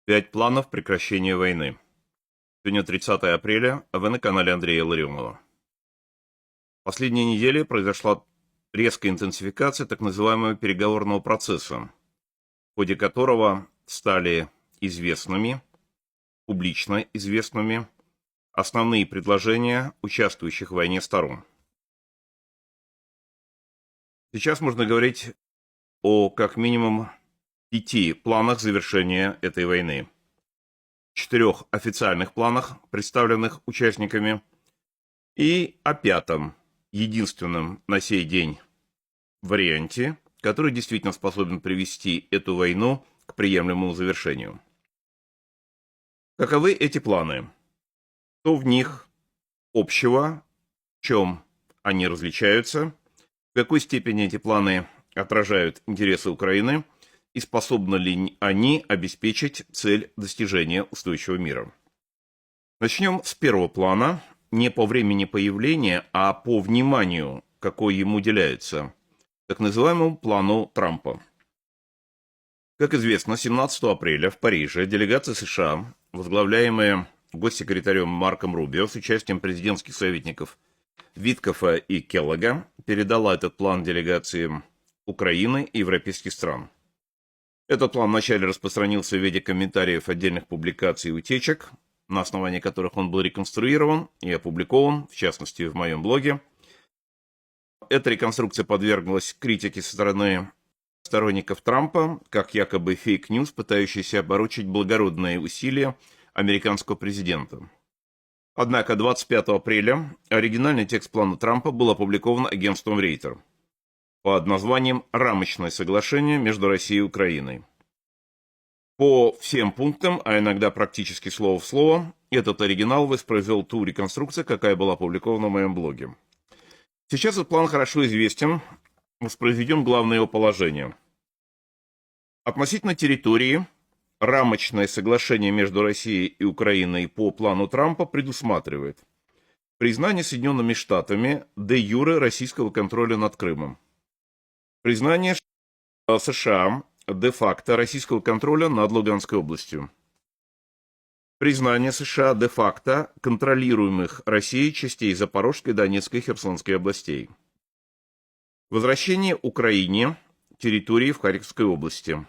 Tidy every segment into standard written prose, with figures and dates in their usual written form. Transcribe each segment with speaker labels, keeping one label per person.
Speaker 1: 5 планов прекращения войны. Сегодня 30 апреля, а вы на канале Андрея Ларионова. В последние недели произошла резкая интенсификация так называемого переговорного процесса, в ходе которого стали известными, публично известными, основные предложения участвующих в войне сторон. Сейчас можно говорить о как минимум 5 планах завершения этой войны. 4 официальных планах, представленных участниками, и о 5-м, единственном на сей день варианте, который действительно способен привести эту войну к приемлемому завершению. Каковы эти планы? Что в них общего, в чем они различаются, в какой степени эти планы отражают интересы Украины и способны ли они обеспечить цель достижения устойчивого мира. Начнем с первого плана, не по времени появления, а по вниманию, какое ему уделяется, так называемому плану Трампа. Как известно, 17 апреля в Париже делегация США, возглавляемая госсекретарем Марком Рубио с участием президентских советников Виткофа и Келлога, передала этот план делегациям Украины и европейских стран. Этот план вначале распространился в виде комментариев отдельных публикаций и утечек, на основании которых он был реконструирован и опубликован, в частности, в моем блоге. Эта реконструкция подверглась критике со стороны сторонников Трампа, как якобы фейк-ньюс, пытающийся оборочить благородные усилия американского президента. Однако 25 апреля оригинальный текст плана Трампа был опубликован агентством Рейтер под названием «Рамочное соглашение между Россией и Украиной». По всем пунктам, а иногда практически слово в слово, этот оригинал воспроизвел ту реконструкцию, какая была опубликована в моем блоге. Сейчас этот план хорошо известен, воспроизведем главное его положение. Относительно территории, рамочное соглашение между Россией и Украиной по плану Трампа предусматривает признание Соединенными Штатами де-юре российского контроля над Крымом, признание США де-факто российского контроля над Луганской областью, признание США де-факто контролируемых Россией частей Запорожской, Донецкой и Херсонской областей, возвращение Украине территории в Харьковской области,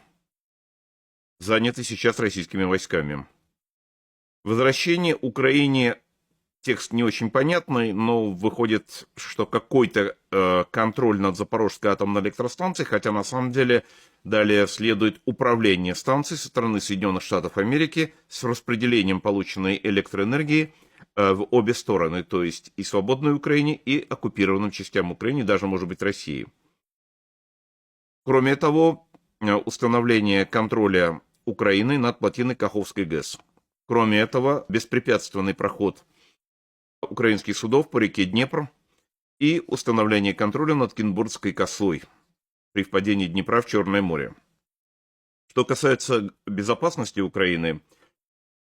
Speaker 1: занятой сейчас российскими войсками, возвращение Украине, текст не очень понятный, но выходит, что какой-то контроль над Запорожской атомной электростанцией, хотя на самом деле далее следует управление станцией со стороны Соединенных Штатов Америки с распределением полученной электроэнергии в обе стороны, то есть и свободной Украине, и оккупированным частям Украины, даже, может быть, России. Кроме того, установление контроля Украины над плотиной Каховской ГЭС. Кроме этого, беспрепятственный проход украинских судов по реке Днепр и установление контроля над Кенбургской косой при впадении Днепра в Черное море. Что касается безопасности Украины,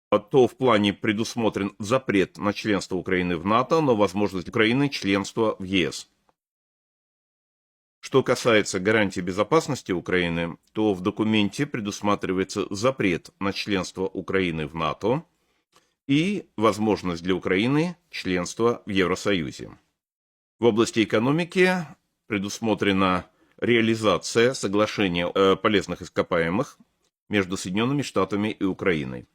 Speaker 1: то в плане предусмотрен запрет на членство Украины в НАТО, но возможность Украины членства в ЕС. Что касается гарантии безопасности Украины, то в документе предусматривается запрет на членство Украины в НАТО и возможность для Украины членства в Евросоюзе. В области экономики предусмотрена реализация соглашения о полезных ископаемых между Соединенными Штатами и Украиной.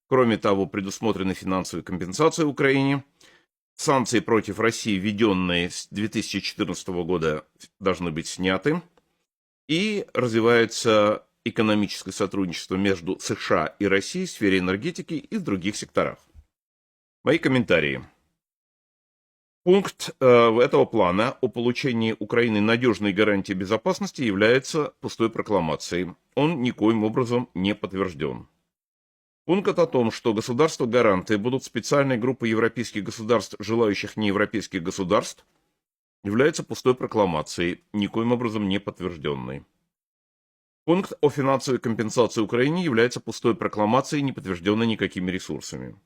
Speaker 1: Кроме того, предусмотрены финансовые компенсации Украине. Санкции против России, введенные с 2014 года, должны быть сняты. И развивается экономическое сотрудничество между США и Россией в сфере энергетики и в других секторах. Мои комментарии. Пункт этого плана о получении Украины надежной гарантии безопасности является пустой прокламацией. Он никоим образом не подтвержден. Пункт о том, что государства-гаранты будут специальной группой европейских государств, желающих неевропейских государств, является пустой прокламацией, никоим образом не подтвержденной. Пункт о финансовой компенсации Украине является пустой прокламацией, не подтвержденной никакими ресурсами.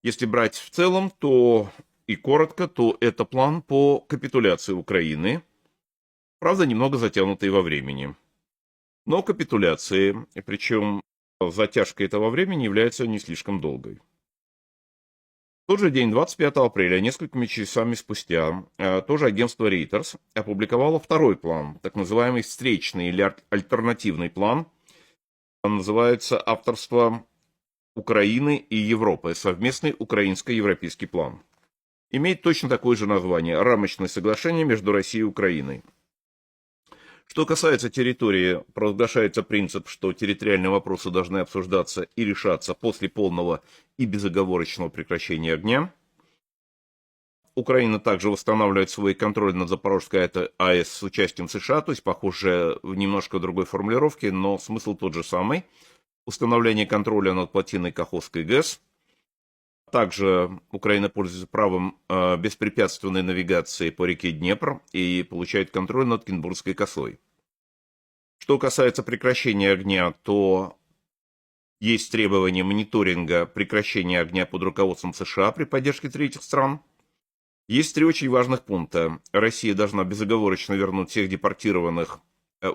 Speaker 1: Если брать в целом, то и коротко, то это план по капитуляции Украины, правда, немного затянутый во времени. Но капитуляции, причем затяжка этого времени является не слишком долгой. В тот же день, 25 апреля, несколькими часами спустя, тоже агентство Reuters опубликовало второй план, так называемый встречный или альтернативный план. Он называется «Авторство Украины и Европы. Совместный украинско-европейский план». Имеет точно такое же название – «Рамочное соглашение между Россией и Украиной». Что касается территории, провозглашается принцип, что территориальные вопросы должны обсуждаться и решаться после полного и безоговорочного прекращения огня. Украина также восстанавливает свой контроль над Запорожской АЭС с участием США, то есть, похоже, в немножко другой формулировке, но смысл тот же самый. Установление контроля над плотиной Каховской ГЭС. Также Украина пользуется правом беспрепятственной навигации по реке Днепр и получает контроль над Кенбургской косой. Что касается прекращения огня, то есть требование мониторинга прекращения огня под руководством США при поддержке третьих стран. Есть три очень важных пункта. Россия должна безоговорочно вернуть всех депортированных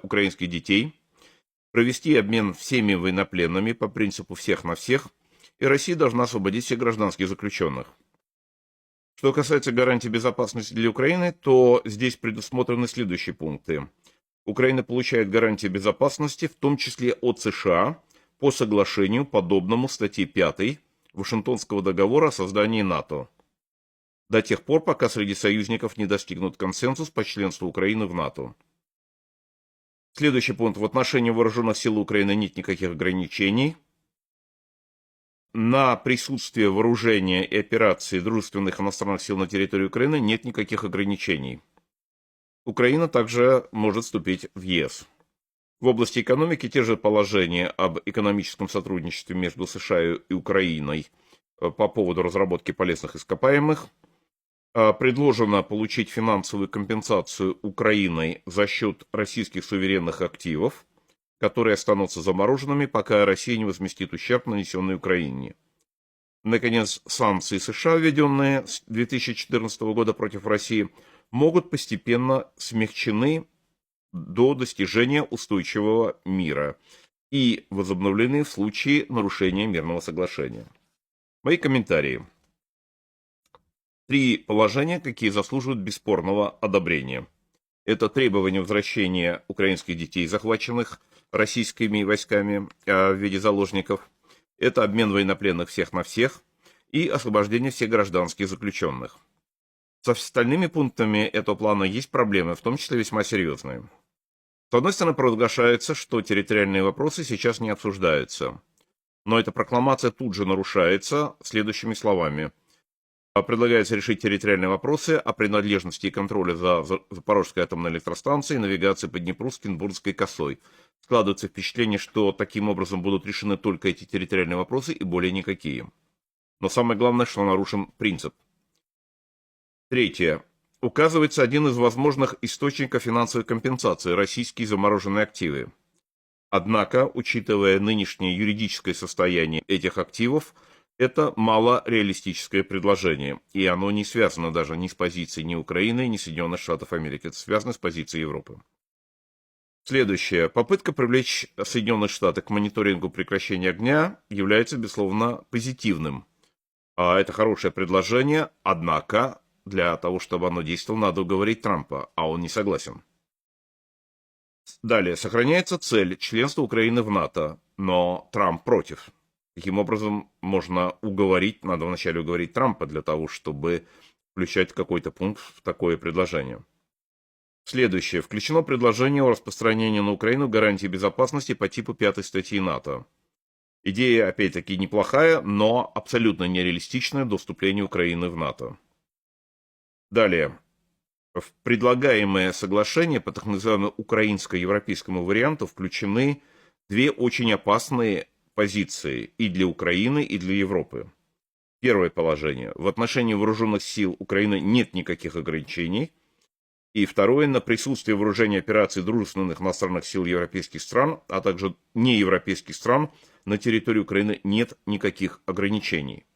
Speaker 1: украинских детей, провести обмен всеми военнопленными по принципу всех на всех, и Россия должна освободить всех гражданских заключенных. Что касается гарантий безопасности для Украины, то здесь предусмотрены следующие пункты. Украина получает гарантии безопасности, в том числе от США, по соглашению, подобному статье 5 Вашингтонского договора о создании НАТО, до тех пор, пока среди союзников не достигнут консенсус по членству Украины в НАТО. Следующий пункт. В отношении вооруженных сил Украины нет никаких ограничений. На присутствие вооружения и операций дружественных иностранных сил на территории Украины нет никаких ограничений. Украина также может вступить в ЕС. В области экономики те же положения об экономическом сотрудничестве между США и Украиной по поводу разработки полезных ископаемых. Предложено получить финансовую компенсацию Украиной за счет российских суверенных активов, которые останутся замороженными, пока Россия не возместит ущерб, нанесенный Украине. Наконец, санкции США, введенные с 2014 года против России, могут постепенно смягчены до достижения устойчивого мира и возобновлены в случае нарушения мирного соглашения. Мои комментарии. Три положения, какие заслуживают бесспорного одобрения. Это требование возвращения украинских детей, захваченных российскими войсками в виде заложников. Это обмен военнопленных всех на всех и освобождение всех гражданских заключенных. С остальными пунктами этого плана есть проблемы, в том числе весьма серьезные. С одной стороны, провозглашается, что территориальные вопросы сейчас не обсуждаются. Но эта прокламация тут же нарушается следующими словами. Предлагается решить территориальные вопросы о принадлежности и контроле за Запорожской атомной электростанцией и навигации по Днепру с Кенбургской косой. Складывается впечатление, что таким образом будут решены только эти территориальные вопросы и более никакие. Но самое главное, что нарушен принцип. Третье. Указывается один из возможных источников финансовой компенсации – российские замороженные активы. Однако, учитывая нынешнее юридическое состояние этих активов, это малореалистическое предложение, и оно не связано даже ни с позицией ни Украины, ни Соединенных Штатов Америки, это связано с позицией Европы. Следующее. Попытка привлечь Соединенные Штаты к мониторингу прекращения огня является, безусловно, позитивным. Это хорошее предложение, однако для того, чтобы оно действовало, надо уговорить Трампа, а он не согласен. Далее. Сохраняется цель членства Украины в НАТО, но Трамп против. Таким образом, можно уговорить, надо вначале уговорить Трампа для того, чтобы включать какой-то пункт в такое предложение. Следующее. Включено предложение о распространении на Украину гарантий безопасности по типу 5 статьи НАТО. Идея, опять-таки, неплохая, но абсолютно нереалистичная до вступления Украины в НАТО. Далее. В предлагаемое соглашение по так называемому украинско-европейскому варианту включены две очень опасные позиции и для Украины, и для Европы. Первое положение. В отношении вооруженных сил Украины нет никаких ограничений. И второе. На присутствие вооружения операций дружественных иностранных сил европейских стран, а также неевропейских стран на территории Украины нет никаких ограничений.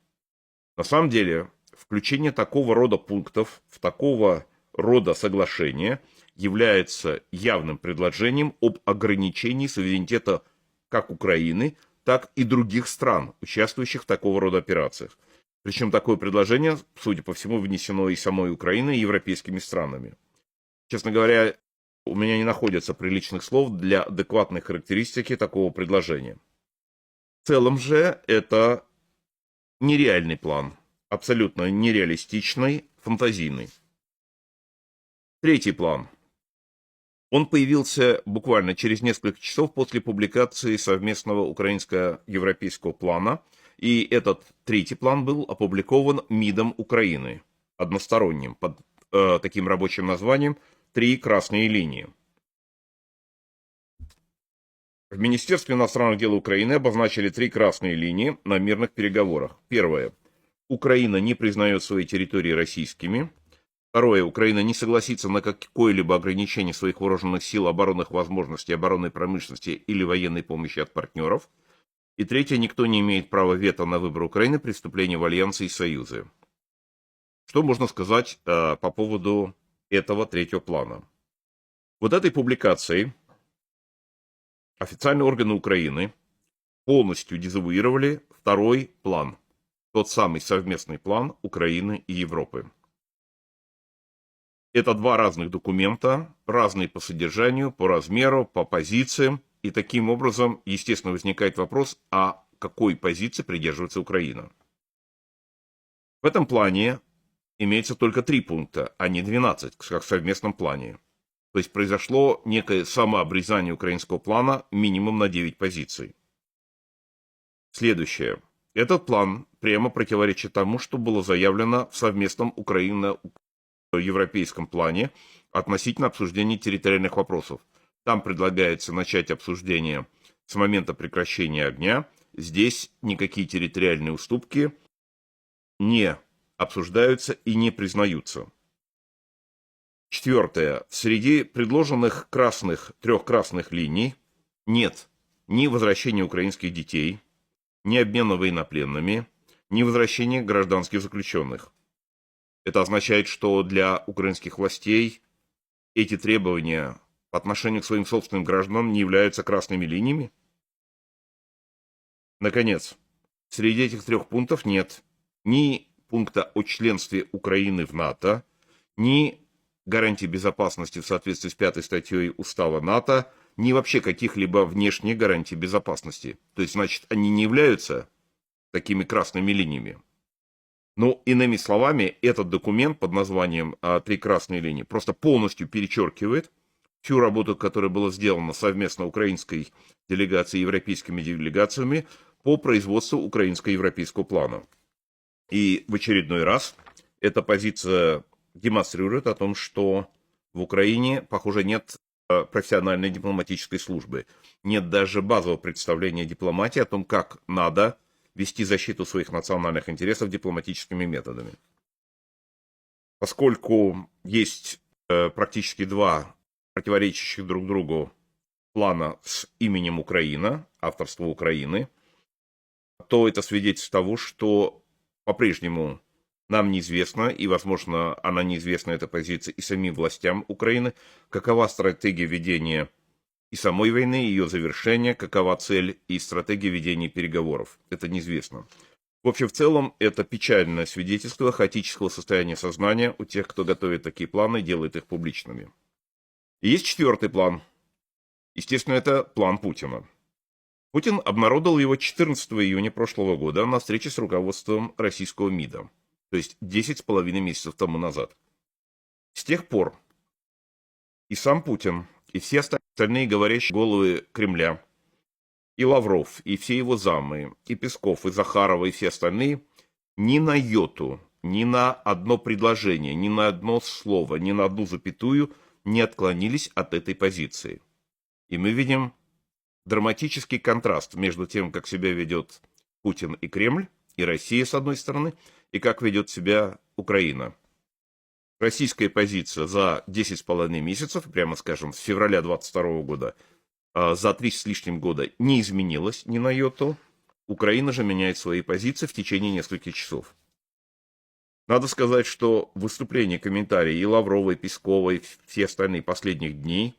Speaker 1: На самом деле, включение такого рода пунктов в такого рода соглашения является явным предложением об ограничении суверенитета как Украины, так и других стран, участвующих в такого рода операциях. Причем такое предложение, судя по всему, внесено и самой Украиной, и европейскими странами. Честно говоря, у меня не находится приличных слов для адекватной характеристики такого предложения. В целом же это нереальный план, абсолютно нереалистичный, фантазийный. Третий план. Он появился буквально через несколько часов после публикации совместного украинско-европейского плана, и этот третий план был опубликован МИДом Украины, односторонним, под таким рабочим названием «Три красные линии». В Министерстве иностранных дел Украины обозначили три красные линии на мирных переговорах. Первое. Украина не признает свои территории российскими. Второе. Украина не согласится на какое-либо ограничение своих вооруженных сил, оборонных возможностей, оборонной промышленности или военной помощи от партнеров. И третье. Никто не имеет права вето на выбор Украины при вступлении в альянсы и союзы. Что можно сказать по поводу этого третьего плана? Вот этой публикацией официальные органы Украины полностью дезавуировали второй план, тот самый совместный план Украины и Европы. Это два разных документа, разные по содержанию, по размеру, по позициям, и таким образом, естественно, возникает вопрос, а какой позиции придерживается Украина. В этом плане имеется только 3 пункта, а не 12, как в совместном плане. То есть произошло некое самообрезание украинского плана минимум на 9 позиций. Следующее. Этот план прямо противоречит тому, что было заявлено в совместном украино-европейском плане относительно обсуждения территориальных вопросов. Там предлагается начать обсуждение с момента прекращения огня. Здесь никакие территориальные уступки не обсуждаются и не признаются. Четвертое. Среди предложенных трех красных линий нет ни возвращения украинских детей, ни обмена военнопленными, ни возвращения гражданских заключенных. Это означает, что для украинских властей эти требования по отношению к своим собственным гражданам не являются красными линиями. Наконец, среди этих 3 пунктов нет ни пункта о членстве Украины в НАТО, ни гарантий безопасности в соответствии с 5 статьей Устава НАТО, ни вообще каких-либо внешних гарантий безопасности. То есть, значит, они не являются такими красными линиями. Но, иными словами, этот документ под названием «Три красные линии» просто полностью перечеркивает всю работу, которая была сделана совместно украинской делегацией и европейскими делегациями по производству украинско-европейского плана. И в очередной раз эта позиция демонстрирует о том, что в Украине, похоже, нет профессиональной дипломатической службы. Нет даже базового представления дипломатии о том, как надо вести защиту своих национальных интересов дипломатическими методами. Поскольку есть практически 2 противоречащих друг другу плана с именем Украина, авторства Украины, то это свидетельство того, что по-прежнему нам неизвестно, и, возможно, она неизвестна, эта позиция, и самим властям Украины, какова стратегия ведения и самой войны, и ее завершения, какова цель и стратегия ведения переговоров. Это неизвестно. В общем, в целом, это печальное свидетельство хаотического состояния сознания у тех, кто готовит такие планы и делает их публичными. И есть 4-й план. Естественно, это план Путина. Путин обнародовал его 14 июня прошлого года на встрече с руководством российского МИДа. То есть 10,5 месяцев тому назад. С тех пор и сам Путин, и все остальные говорящие головы Кремля, и Лавров, и все его замы, и Песков, и Захарова, и все остальные ни на йоту, ни на одно предложение, ни на одно слово, ни на одну запятую не отклонились от этой позиции. И мы видим драматический контраст между тем, как себя ведет Путин и Кремль, и Россия с одной стороны, и как ведет себя Украина. Российская позиция за 10,5 месяцев, прямо скажем, с февраля 2022 года, за 3 с лишним года не изменилась ни на йоту. Украина же меняет свои позиции в течение нескольких часов. Надо сказать, что выступления, комментарии и Лаврова, и Пескова, и все остальные последних дней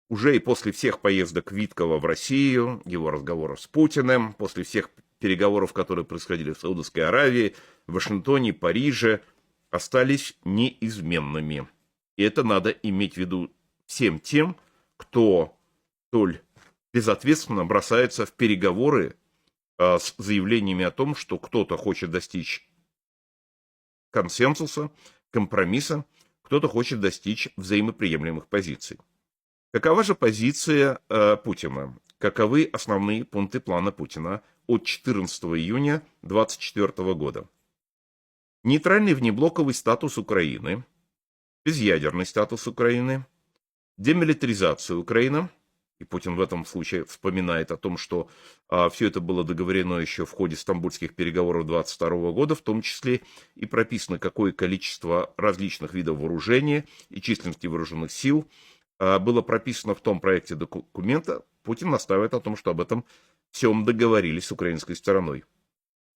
Speaker 1: уже и после всех поездок Виткова в Россию, его разговоров с Путиным, после всех переговоров, которые происходили в Саудовской Аравии, в Вашингтоне, Париже, остались неизменными. И это надо иметь в виду всем тем, кто столь безответственно бросается в переговоры с заявлениями о том, что кто-то хочет достичь консенсуса, компромисса, кто-то хочет достичь взаимоприемлемых позиций. Какова же позиция Путина? Каковы основные пункты плана Путина от 14 июня 2024 года? Нейтральный внеблоковый статус Украины, безъядерный статус Украины, демилитаризация Украины, и Путин в этом случае вспоминает о том, что все это было договорено еще в ходе стамбульских переговоров 2022 года, в том числе и прописано, какое количество различных видов вооружения и численности вооруженных сил было прописано в том проекте документа. Путин настаивает о том, что об этом всем договорились с украинской стороной.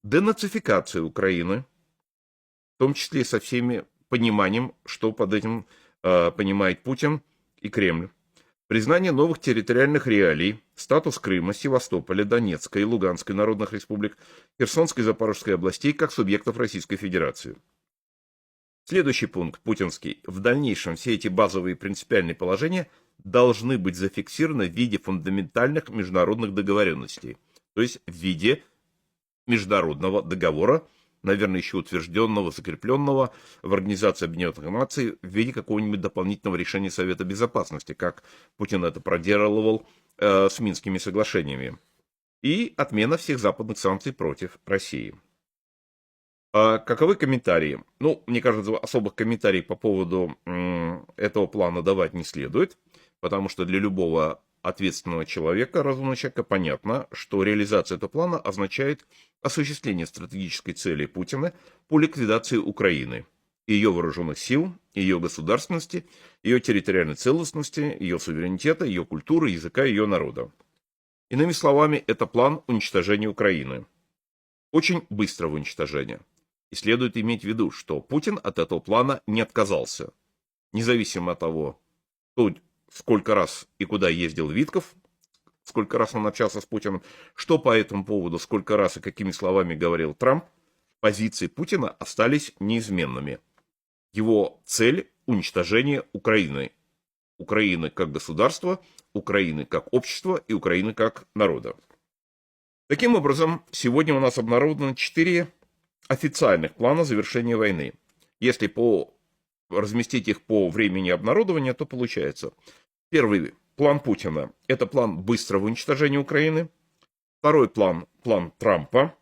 Speaker 1: Денацификация Украины, в том числе со всеми пониманием, что под этим понимает Путин и Кремль. Признание новых территориальных реалий, статус Крыма, Севастополя, Донецкой и Луганской народных республик, Херсонской и Запорожской областей как субъектов Российской Федерации. Следующий пункт, путинский. В дальнейшем все эти базовые принципиальные положения должны быть зафиксированы в виде фундаментальных международных договоренностей, то есть в виде международного договора, наверное, еще утвержденного, закрепленного в Организации Объединенных Наций в виде какого-нибудь дополнительного решения Совета Безопасности, как Путин это проделывал с Минскими соглашениями, и отмена всех западных санкций против России. Каковы комментарии? Ну, мне кажется, особых комментариев по поводу этого плана давать не следует, потому что для любого ответственного человека, разумного человека, понятно, что реализация этого плана означает осуществление стратегической цели Путина по ликвидации Украины, ее вооруженных сил, ее государственности, ее территориальной целостности, ее суверенитета, ее культуры, языка, ее народа. Иными словами, это план уничтожения Украины. Очень быстрого уничтожения. И следует иметь в виду, что Путин от этого плана не отказался. Независимо от того, сколько раз и куда ездил Витков, сколько раз он общался с Путиным, что по этому поводу, сколько раз и какими словами говорил Трамп, позиции Путина остались неизменными. Его цель – уничтожение Украины. Украины как государства, Украины как общества и Украины как народа. Таким образом, сегодня у нас обнародовано 4 официальных плана завершения войны. Если разместить их по времени обнародования, то получается. Первый план Путина – это план быстрого уничтожения Украины. Второй план – план Трампа.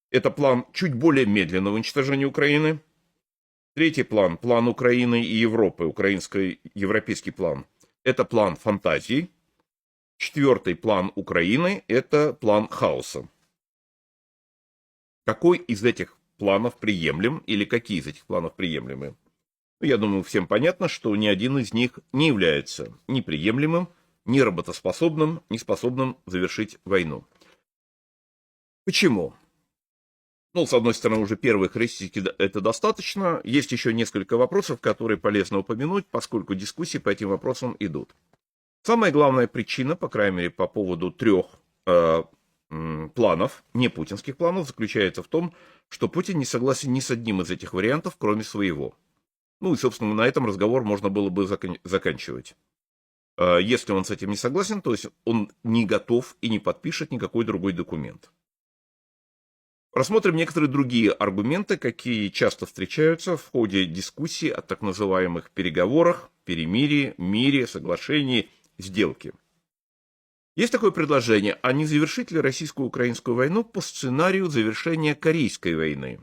Speaker 1: Это план чуть более медленного уничтожения Украины. Третий план – план Украины и Европы, европейский план – это план фантазий. Четвертый план Украины – это план хаоса. Какой из этих планов приемлем или какие из этих планов приемлемы? Я думаю, всем понятно, что ни один из них не является ни приемлемым, ни работоспособным, ни способным завершить войну. Почему? Ну, с одной стороны, уже первые характеристики это достаточно. Есть еще несколько вопросов, которые полезно упомянуть, поскольку дискуссии по этим вопросам идут. Самая главная причина, по крайней мере, по поводу 3 планов, не путинских планов, заключается в том, что Путин не согласен ни с одним из этих вариантов, кроме своего. Ну и, собственно, на этом разговор можно было бы заканчивать. Если он с этим не согласен, то есть он не готов и не подпишет никакой другой документ. Рассмотрим некоторые другие аргументы, какие часто встречаются в ходе дискуссий о так называемых переговорах, перемирии, мире, соглашении, сделке. Есть такое предложение, а не завершить ли российско-украинскую войну по сценарию завершения Корейской войны?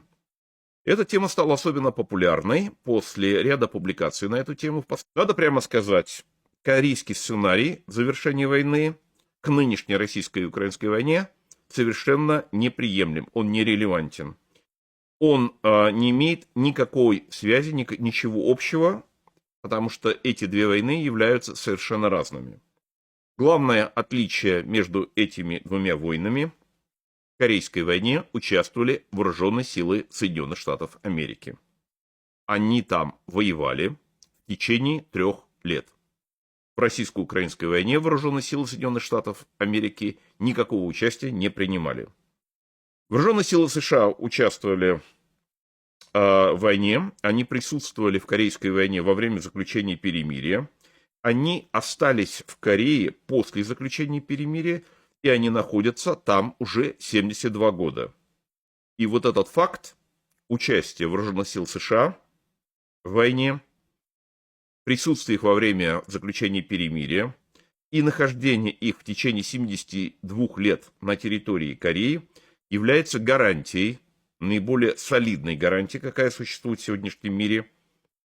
Speaker 1: Эта тема стала особенно популярной после ряда публикаций на эту тему. Надо прямо сказать, корейский сценарий завершения войны к нынешней российской и украинской войне совершенно неприемлем, он нерелевантен. Он не имеет никакой связи, ничего общего, потому что эти две войны являются совершенно разными. Главное отличие между этими двумя войнами: в Корейской войне участвовали вооруженные силы Соединенных Штатов Америки. Они там воевали в течение 3 лет. в российско-украинской войне вооруженные силы Соединенных Штатов Америки никакого участия не принимали. Вооруженные силы США участвовали в войне, они присутствовали в Корейской войне во время заключения перемирия, они остались в Корее после заключения перемирия, и они находятся там уже 72 года. И вот этот факт участия вооруженных сил США в войне, присутствие их во время заключения перемирия и нахождение их в течение 72 лет на территории Кореи является гарантией, наиболее солидной гарантией, какая существует в сегодняшнем мире,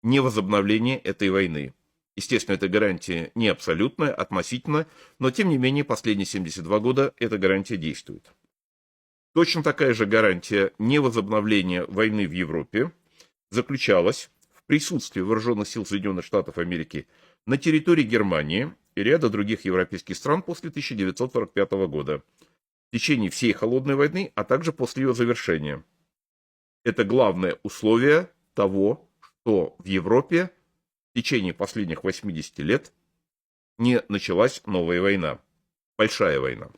Speaker 1: невозобновления этой войны. Естественно, эта гарантия не абсолютная, относительно, но тем не менее последние 72 года эта гарантия действует. Точно такая же гарантия невозобновления войны в Европе заключалась в присутствии вооруженных сил Соединенных Штатов Америки на территории Германии и ряда других европейских стран после 1945 года, в течение всей Холодной войны, а также после ее завершения. Это главное условие того, что в Европе в течение последних 80 лет не началась новая война, большая война.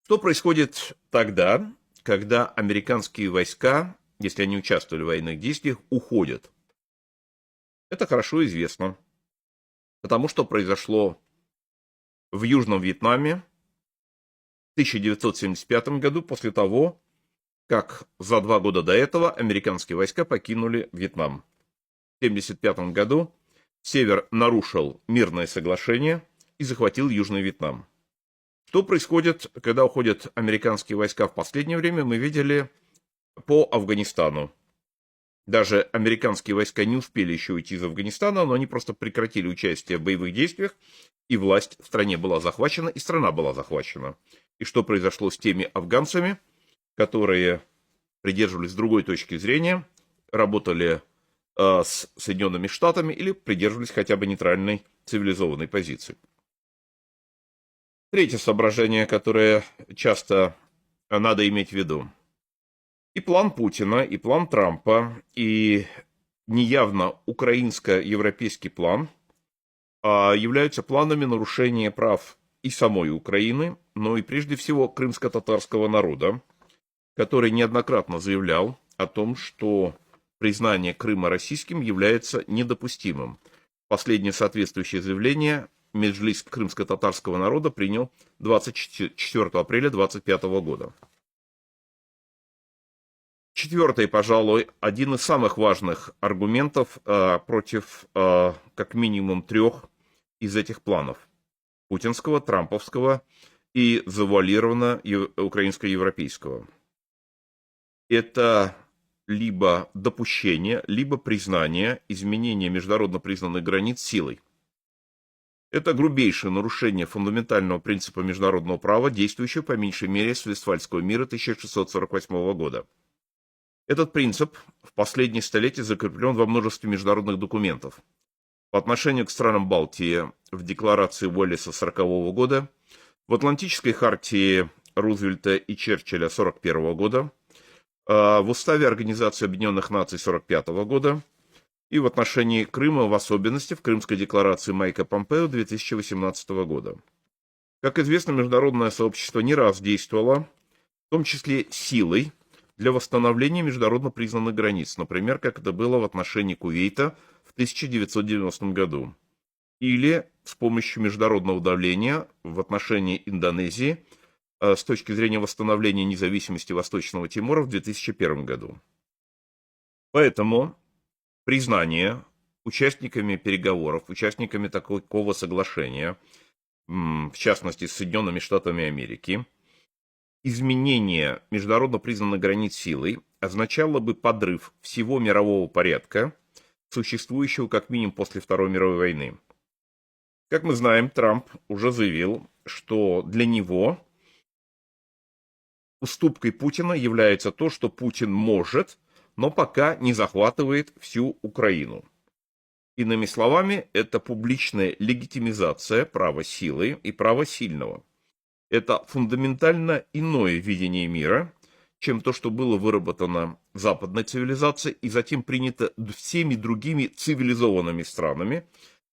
Speaker 1: Что происходит тогда, когда американские войска, если они участвовали в военных действиях, уходят? Это хорошо известно, потому что произошло в Южном Вьетнаме в 1975 году, после того, как за 2 года до этого американские войска покинули Вьетнам. В 1975 году Север нарушил мирное соглашение и захватил Южный Вьетнам. Что происходит, когда уходят американские войска в последнее время, мы видели по Афганистану. Даже американские войска не успели еще уйти из Афганистана, но они просто прекратили участие в боевых действиях, и власть в стране была захвачена, и страна была захвачена. И что произошло с теми афганцами, которые придерживались другой точки зрения, работали с Соединенными Штатами или придерживались хотя бы нейтральной цивилизованной позиции? Третье соображение, которое часто надо иметь в виду. И план Путина, и план Трампа, и неявно украинско-европейский план являются планами нарушения прав и самой Украины, но и прежде всего крымско-татарского народа, который неоднократно заявлял о том, что признание Крыма российским является недопустимым. Последнее соответствующее заявление Меджлис крымско-татарского народа принял 24 апреля 2025 года. Четвертый, пожалуй, один из самых важных аргументов против как минимум 3 из этих планов. Путинского, трамповского и завуалированно украинско-европейского. Это либо допущение, либо признание изменения международно признанных границ силой. Это грубейшее нарушение фундаментального принципа международного права, действующего по меньшей мере с Вестфальского мира 1648 года. Этот принцип в последние столетия закреплен во множестве международных документов. По отношению к странам Балтии в декларации Уоллеса 1940 года, в Атлантической хартии Рузвельта и Черчилля 1941 года, в Уставе Организации Объединенных Наций 1945 года и в отношении Крыма, в особенности в Крымской декларации Майка Помпео 2018 года. Как известно, международное сообщество не раз действовало, в том числе силой, для восстановления международно признанных границ, например, как это было в отношении Кувейта в 1990 году, или с помощью международного давления в отношении Индонезии с точки зрения восстановления независимости Восточного Тимора в 2001 году. Поэтому признание участниками переговоров, участниками такого соглашения, в частности с Соединенными Штатами Америки, изменение международно признанных границ силой означало бы подрыв всего мирового порядка, существующего как минимум после Второй мировой войны. Как мы знаем, Трамп уже заявил, что для него уступкой Путина является то, что Путин может, но пока не захватывает всю Украину. Иными словами, это публичная легитимизация права силы и права сильного. Это фундаментально иное видение мира, чем то, что было выработано западной цивилизацией и затем принято всеми другими цивилизованными странами,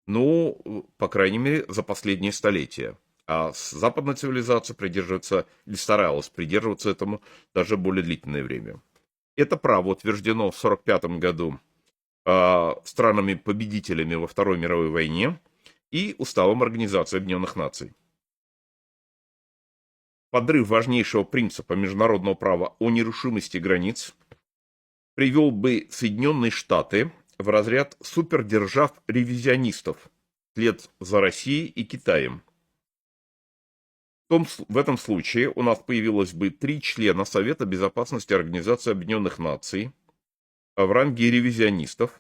Speaker 1: Ну, по крайней мере, за последние столетия. А западная цивилизация придерживается, или старалась придерживаться этому даже более длительное время. Это право утверждено в 1945 году странами-победителями во Второй мировой войне и Уставом Организации Объединенных Наций. Подрыв важнейшего принципа международного права о нерушимости границ привел бы Соединенные Штаты в разряд супердержав-ревизионистов вслед за Россией и Китаем. В этом случае у нас появилось бы 3 члена Совета Безопасности Организации Объединенных Наций в ранге ревизионистов,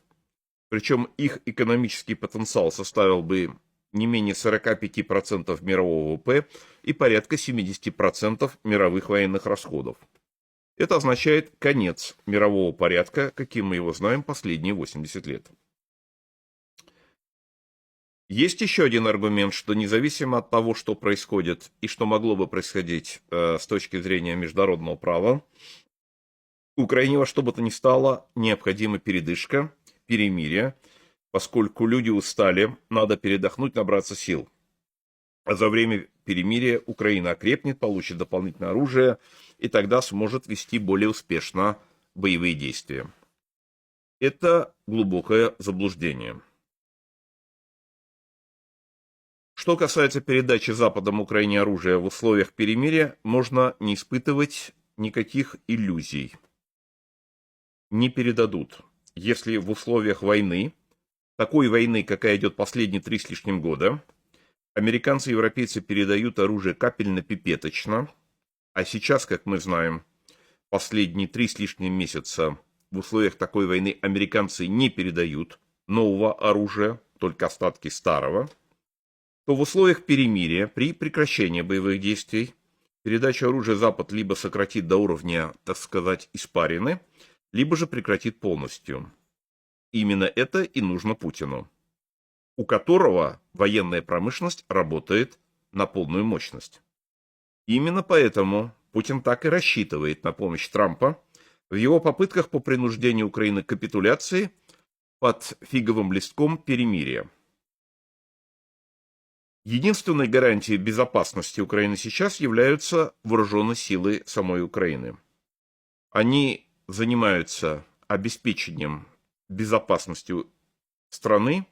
Speaker 1: причем их экономический потенциал составил бы не менее 45% мирового ВВП и порядка 70% мировых военных расходов. Это означает конец мирового порядка, каким мы его знаем последние 80 лет. Есть еще один аргумент, что независимо от того, что происходит и что могло бы происходить с точки зрения международного права, Украине во что бы то ни стало необходима передышка, перемирие, поскольку люди устали, надо передохнуть, набраться сил. А за время перемирия Украина окрепнет, получит дополнительное оружие и тогда сможет вести более успешно боевые действия. Это глубокое заблуждение. Что касается передачи Западом Украине оружия в условиях перемирия, можно не испытывать никаких иллюзий. Не передадут. Если в условиях войны, такой войны, какая идет последние 3 с лишним года, американцы и европейцы передают оружие капельно-пипеточно, а сейчас, как мы знаем, последние 3 с лишним месяца в условиях такой войны американцы не передают нового оружия, только остатки старого, то в условиях перемирия при прекращении боевых действий передачу оружия Запад либо сократит до уровня, так сказать, испарины, либо же прекратит полностью. Именно это и нужно Путину, у которого военная промышленность работает на полную мощность. Именно поэтому Путин так и рассчитывает на помощь Трампа в его попытках по принуждению Украины к капитуляции под фиговым листком перемирия. Единственной гарантией безопасности Украины сейчас являются вооруженные силы самой Украины. Они занимаются обеспечением безопасности страны,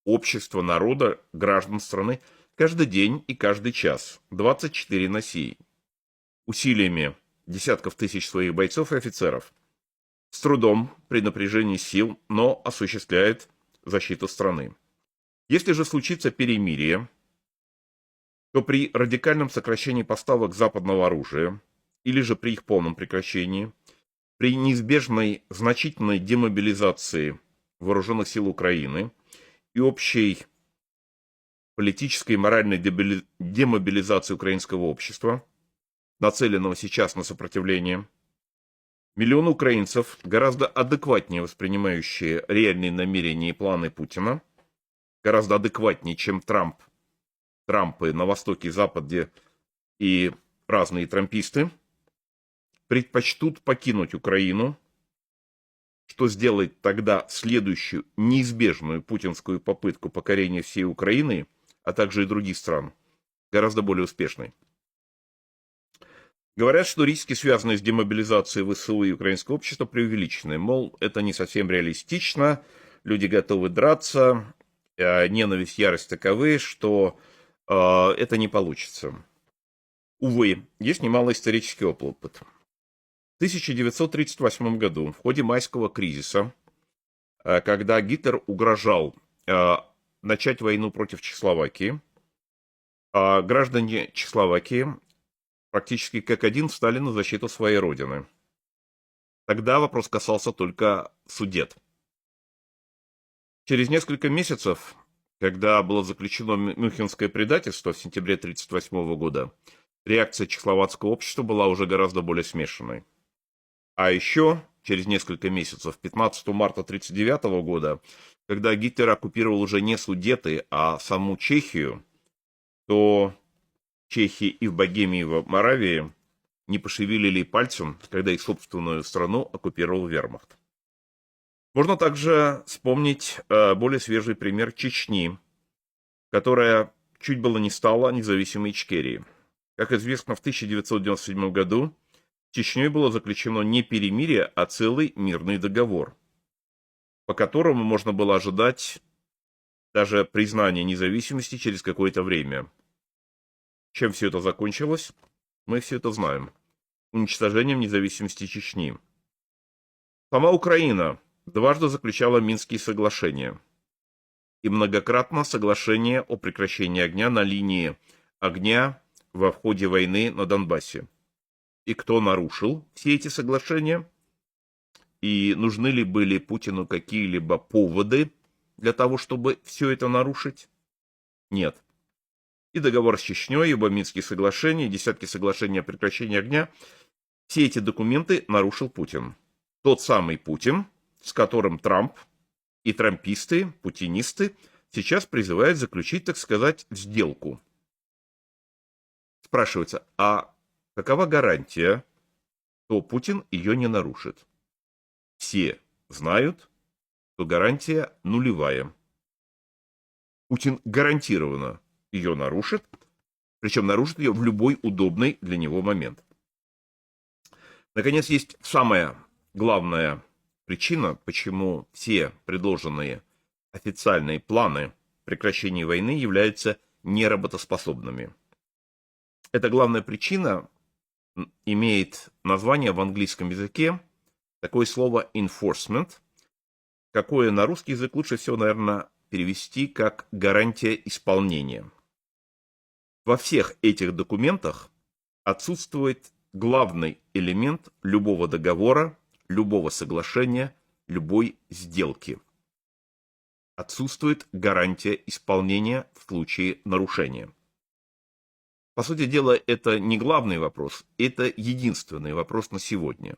Speaker 1: общества, народа, граждан страны каждый день и каждый час, 24/7, усилиями десятков тысяч своих бойцов и офицеров, с трудом, при напряжении сил, но осуществляет защиту страны. Если же случится перемирие, то при радикальном сокращении поставок западного оружия, или же при их полном прекращении, при неизбежной значительной демобилизации вооруженных сил Украины и общей политической и моральной демобилизации украинского общества, нацеленного сейчас на сопротивление, миллионы украинцев, гораздо адекватнее воспринимающие реальные намерения и планы Путина, гораздо адекватнее, чем Трампы на Востоке и Западе и разные трамписты, предпочтут покинуть Украину, что сделает тогда следующую неизбежную путинскую попытку покорения всей Украины, а также и других стран, гораздо более успешной. Говорят, что риски, связанные с демобилизацией ВСУ и украинского общества, преувеличены. Мол, это не совсем реалистично, люди готовы драться, ненависть, ярость таковы, что это не получится. Увы, есть немалый исторический опыт. В 1938 году, в ходе майского кризиса, когда Гитлер угрожал начать войну против Чехословакии, граждане Чехословакии практически как один встали на защиту своей родины. Тогда вопрос касался только Судет. Через несколько месяцев, когда было заключено Мюнхенское предательство в сентябре 1938 года, реакция чехословацкого общества была уже гораздо более смешанной. А еще через несколько месяцев, 15 марта 1939 года, когда Гитлер оккупировал уже не Судеты, а саму Чехию, то чехи и в Богемии, и в Моравии не пошевелили пальцем, когда их собственную страну оккупировал вермахт. Можно также вспомнить более свежий пример Чечни, которая чуть было не стала независимой Ичкерией. Как известно, в 1997 году с Чечней было заключено не перемирие, а целый мирный договор, по которому можно было ожидать даже признания независимости через какое-то время. Чем все это закончилось? Мы все это знаем. Уничтожением независимости Чечни. Сама Украина дважды заключала Минские соглашения и многократно соглашение о прекращении огня на линии огня во ходе войны на Донбассе. И кто нарушил все эти соглашения? И нужны ли были Путину какие-либо поводы для того, чтобы все это нарушить? Нет. И договор с Чечней, ибо Минские соглашения, и десятки соглашений о прекращении огня, все эти документы нарушил Путин. Тот самый Путин, с которым Трамп и трамписты, путинисты сейчас призывают заключить, так сказать, сделку. Спрашивается, а какова гарантия, что Путин ее не нарушит? Все знают, что гарантия нулевая. Путин гарантированно ее нарушит, причем нарушит ее в любой удобный для него момент. Наконец, есть самая главная причина, почему все предложенные официальные планы прекращения войны являются неработоспособными. Эта главная причина имеет название в английском языке, такое слово enforcement, какое на русский язык лучше всего, наверное, перевести как гарантия исполнения. Во всех этих документах отсутствует главный элемент любого договора, любого соглашения, любой сделки. Отсутствует гарантия исполнения в случае нарушения. По сути дела, это не главный вопрос, это единственный вопрос на сегодня.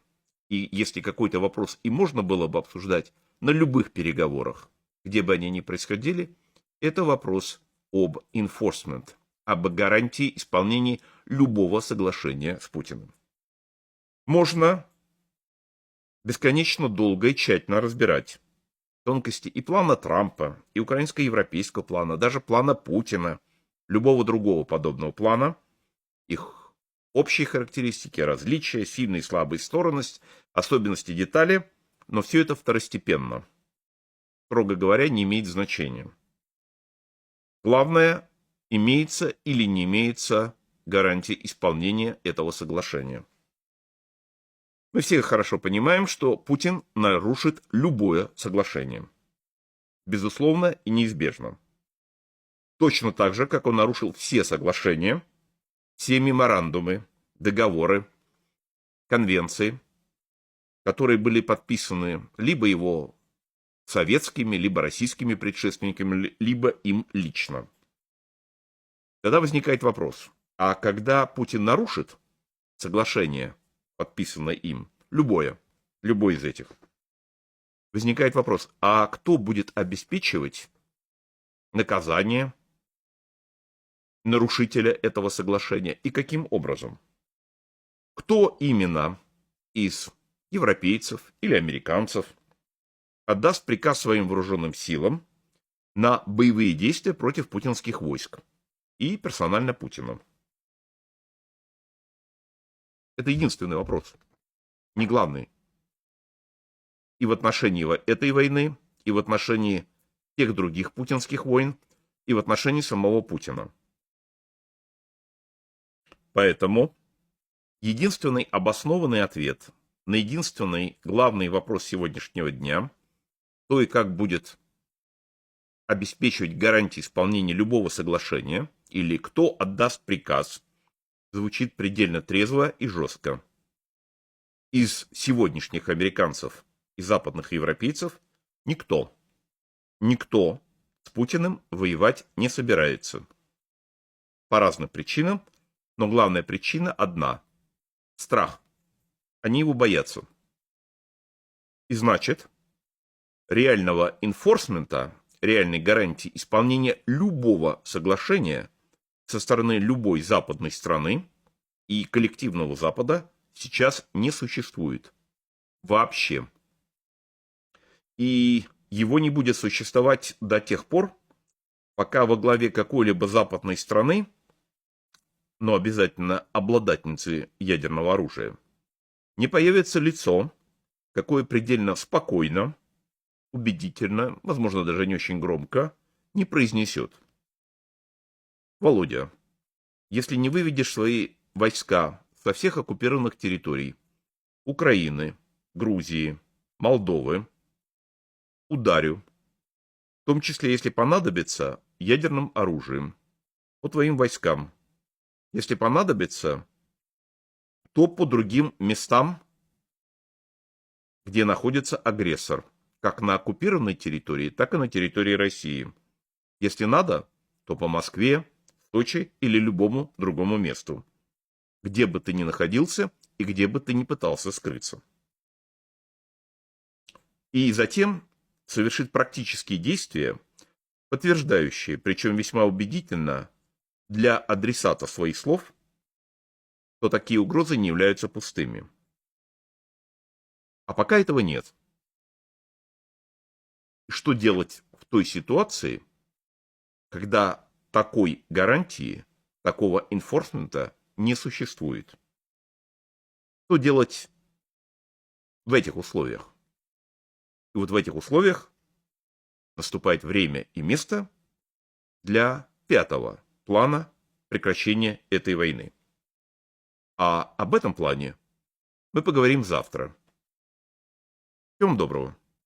Speaker 1: И если какой-то вопрос и можно было бы обсуждать на любых переговорах, где бы они ни происходили, это вопрос об enforcement, об гарантии исполнения любого соглашения с Путиным. Можно бесконечно долго и тщательно разбирать тонкости и плана Трампа, и украинско-европейского плана, даже плана Путина, любого другого подобного плана, их общие характеристики, различия, сильные и слабые стороны, особенности, детали, но все это второстепенно. Строго говоря, не имеет значения. Главное, имеется или не имеется гарантия исполнения этого соглашения. Мы все хорошо понимаем, что Путин нарушит любое соглашение. Безусловно и неизбежно. Точно так же, как он нарушил все соглашения, все меморандумы, договоры, конвенции, которые были подписаны либо его советскими, либо российскими предшественниками, либо им лично. Тогда возникает вопрос, а когда Путин нарушит соглашение, подписанное им, любой из этих, возникает вопрос, а кто будет обеспечивать наказание нарушителя этого соглашения и каким образом? Кто именно из европейцев или американцев отдаст приказ своим вооруженным силам на боевые действия против путинских войск и персонально Путина? Это единственный вопрос, не главный. И в отношении этой войны, и в отношении тех других путинских войн, и в отношении самого Путина. Поэтому единственный обоснованный ответ на единственный главный вопрос сегодняшнего дня, то и как будет обеспечивать гарантии исполнения любого соглашения, или кто отдаст приказ, звучит предельно трезво и жестко. Из сегодняшних американцев и западных европейцев никто с Путиным воевать не собирается. По разным причинам, но главная причина одна – страх. Они его боятся. И значит, реального энфорсмента, реальной гарантии исполнения любого соглашения со стороны любой западной страны и коллективного Запада сейчас не существует. Вообще. И его не будет существовать до тех пор, пока во главе какой-либо западной страны, но обязательно обладательницы ядерного оружия, не появится лицо, какое предельно спокойно, убедительно, возможно, даже не очень громко, не произнесет: Володя, если не выведешь свои войска со всех оккупированных территорий Украины, Грузии, Молдовы, ударю, в том числе, если понадобится, ядерным оружием, по твоим войскам. Если понадобится, то по другим местам, где находится агрессор, как на оккупированной территории, так и на территории России. Если надо, то по Москве, Сочи или любому другому месту, где бы ты ни находился и где бы ты ни пытался скрыться. И затем совершит практические действия, подтверждающие, причем весьма убедительно, для адресата своих слов, что такие угрозы не являются пустыми. А пока этого нет. Что делать в той ситуации, когда такой гарантии, такого энфорсмента не существует? Что делать в этих условиях? И вот в этих условиях наступает время и место для 5-го плана прекращения этой войны. А об этом плане мы поговорим завтра. Всем доброго.